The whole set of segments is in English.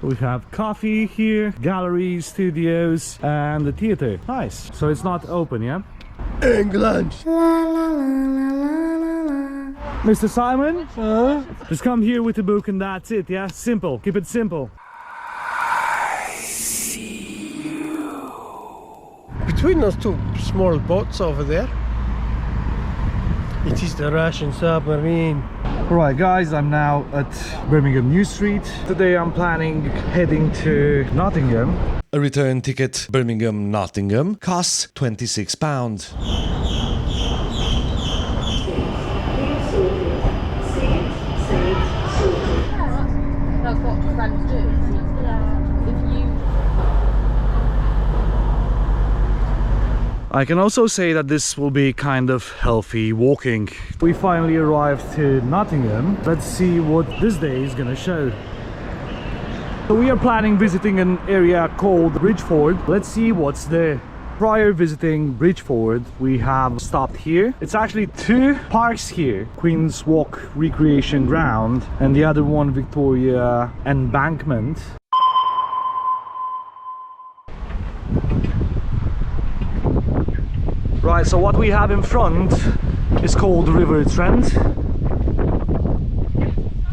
We have coffee here, galleries, studios, and the theater. Nice. So it's not open, yeah? England. Mr. Simon? Just come here with the book and that's it, yeah? Simple. Keep it simple. Between those two small boats over there, it is the Russian submarine. Right guys, I'm now at Birmingham New Street. Today I'm planning heading to Nottingham. A return ticket Birmingham-Nottingham costs £26. That's what friends do. If you I can also say that this will be kind of healthy walking. We finally arrived to Nottingham. Let's see what this day is gonna show. So we are planning visiting an area called Bridgeford. Let's see what's there. Prior visiting Bridgeford, we have stopped here. It's actually two parks here. Queen's Walk Recreation Ground and the other one Victoria Embankment. Right, so what we have in front is called River Trent.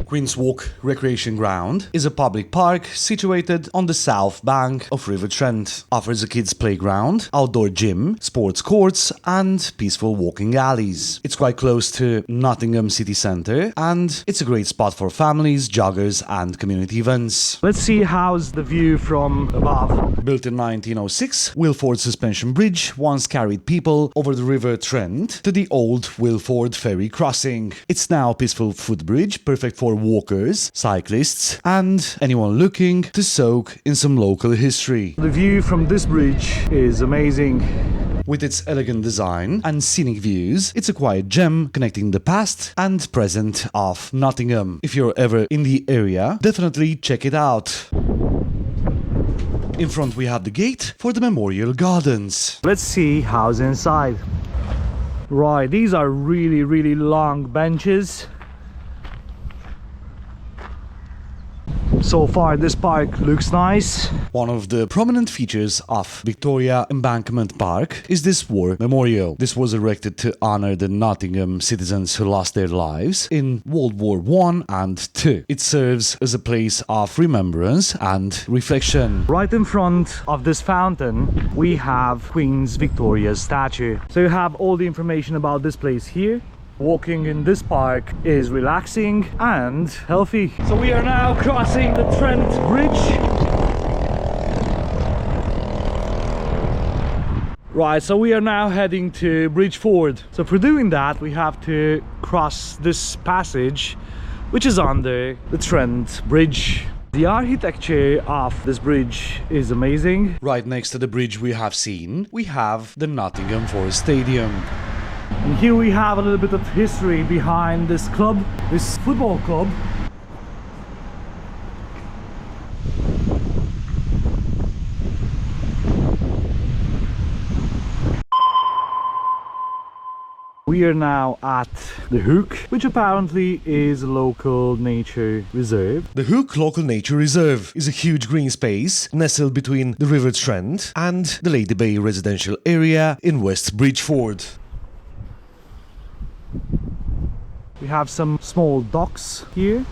Queen's Walk Recreation Ground is a public park situated on the south bank of River Trent. Offers a kids playground, outdoor gym, sports courts and peaceful walking alleys. It's quite close to Nottingham city centre and it's a great spot for families, joggers and community events. Let's see how's the view from above. Built in 1906, Wilford Suspension Bridge once carried people over the River Trent to the old Wilford ferry crossing. It's now a peaceful footbridge, perfect for walkers, cyclists and anyone looking to soak in some local history. The view from this bridge is amazing. With its elegant design and scenic views, it's a quiet gem connecting the past and present of Nottingham. If you're ever in the area, definitely check it out. In front we have the gate for the Memorial Gardens. Let's see how's inside. Right, these are really long benches. So far this park looks nice. One of the prominent features of Victoria Embankment Park is this war memorial. This was erected to honor the Nottingham citizens who lost their lives in World War I and II. It serves as a place of remembrance and reflection. Right in front of this fountain we have Queen Victoria's statue. So you have all the information about this place here. Walking in this park is relaxing and healthy. So we are now crossing the Trent Bridge. Right, so we are now heading to Bridgeford. So for doing that, we have to cross this passage, which is under the Trent Bridge. The architecture of this bridge is amazing. Right next to the bridge we have the Nottingham Forest Stadium. And here we have a little bit of history behind this club, this football club. We are now at the Hook, which apparently is a local nature reserve. The Hook Local Nature Reserve is a huge green space nestled between the River Trent and the Lady Bay residential area in West Bridgeford. We have some small docks here.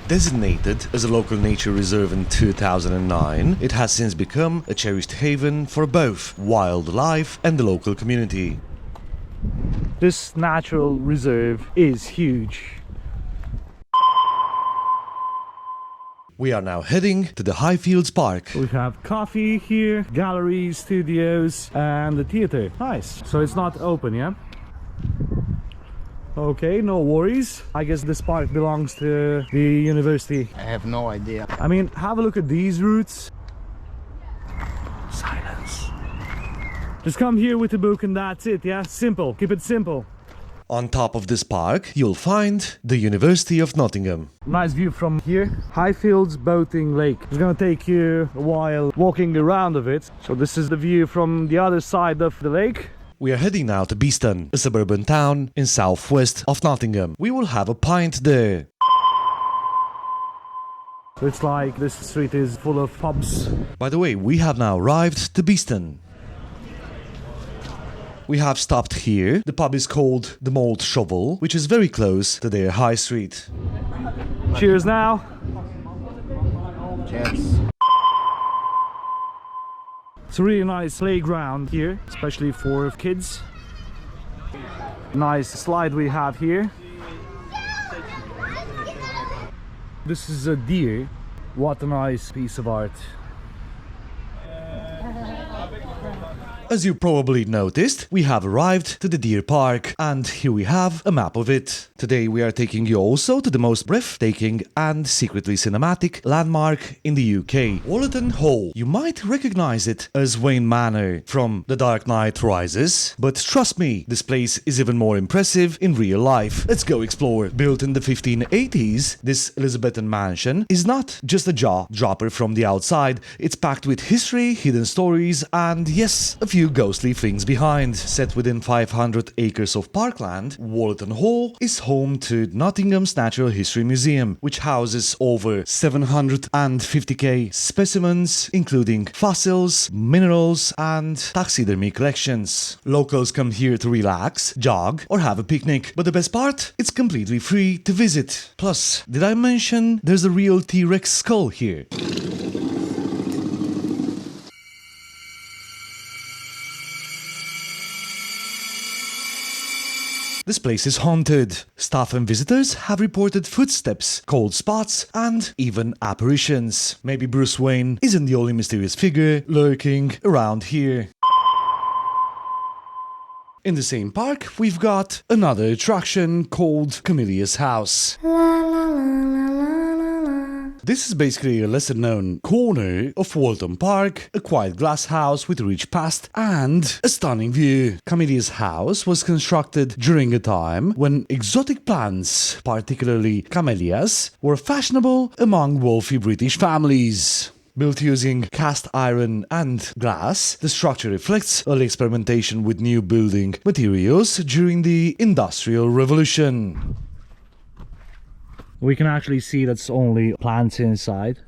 Designated as a local nature reserve in 2009, it has since become a cherished haven for both wildlife and the local community. This natural reserve is huge. We are now heading to the Highfields Park. We have coffee here, galleries, studios, and the theater. Nice. So it's not open, yeah? Okay, no worries. I guess this park belongs to the university. I have no idea. I mean, have a look at these routes. Silence. Just come here with the book and that's it, yeah? Simple. Keep it simple. On top of this park, you'll find the University of Nottingham. Nice view from here. Highfields Boating Lake. It's gonna take you a while walking around of it. So this is the view from the other side of the lake. We are heading now to Beeston, a suburban town in southwest of Nottingham. We will have a pint there. It's like this street is full of pubs. By the way, we have now arrived to Beeston. We have stopped here. The pub is called The Malt Shovel, which is very close to their high street. Cheers now. Cheers. It's a really nice playground here, especially for kids. Nice slide we have here. This is a deer. What a nice piece of art. As you probably noticed, we have arrived to the Deer Park, and here we have a map of it. Today we are taking you also to the most breathtaking and secretly cinematic landmark in the UK, Wollaton Hall. You might recognize it as Wayne Manor from The Dark Knight Rises, but trust me, this place is even more impressive in real life. Let's go explore. Built in the 1580s, this Elizabethan mansion is not just a jaw-dropper from the outside, it's packed with history, hidden stories, and yes, a few ghostly things behind. Set within 500 acres of parkland, Wollaton Hall is home to Nottingham's Natural History Museum, which houses over 750k specimens, including fossils, minerals, and taxidermy collections. Locals come here to relax, jog, or have a picnic, but the best part? It's completely free to visit. Plus, did I mention there's a real T-Rex skull here? This place is haunted. Staff and visitors have reported footsteps, cold spots, and even apparitions. Maybe Bruce Wayne isn't the only mysterious figure lurking around here. In the same park, we've got another attraction called Camilia's House. This is basically a lesser-known corner of Wollaton Park, a quiet glass house with a rich past and a stunning view. Camilia's house was constructed during a time when exotic plants, particularly camellias, were fashionable among wealthy British families. Built using cast iron and glass, the structure reflects early experimentation with new building materials during the Industrial Revolution. We can actually see that's only plants inside.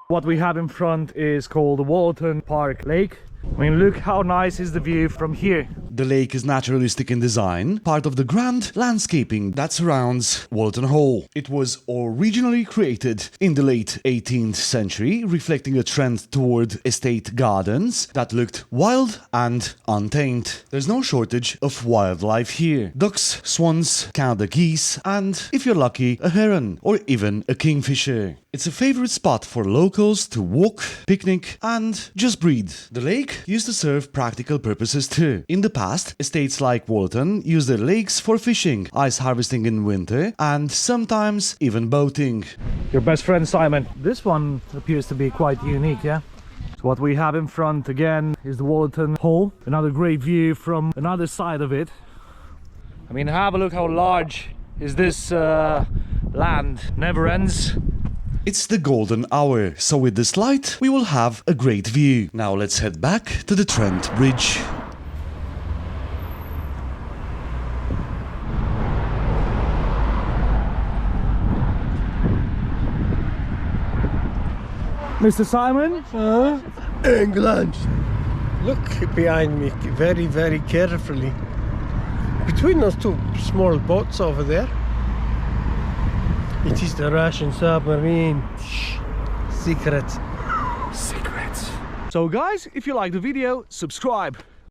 What we have in front is called the Wollaton Park Lake. I mean, look how nice is the view from here. The lake is naturalistic in design, part of the grand landscaping that surrounds Wollaton Hall. It was originally created in the late 18th century, reflecting a trend toward estate gardens that looked wild and untamed. There's no shortage of wildlife here. Ducks, swans, Canada geese, and, if you're lucky, a heron or even a kingfisher. It's a favorite spot for locals to walk, picnic, and just breathe. The lake used to serve practical purposes too. In the past, estates like Wollaton used their lakes for fishing, ice harvesting in winter, and sometimes even boating. Your best friend Simon. This one appears to be quite unique, yeah? So what we have in front again is the Wollaton Hall. Another great view from another side of it. I mean, have a look how large is this land. Never ends. It's the golden hour, so with this light, we will have a great view. Now let's head back to the Trent Bridge. Mr. Simon? England. Look behind me very, very carefully. Between those two small boats over there, it is the Russian submarine. Shh. Secret. Secrets. So guys, if you like the video, subscribe.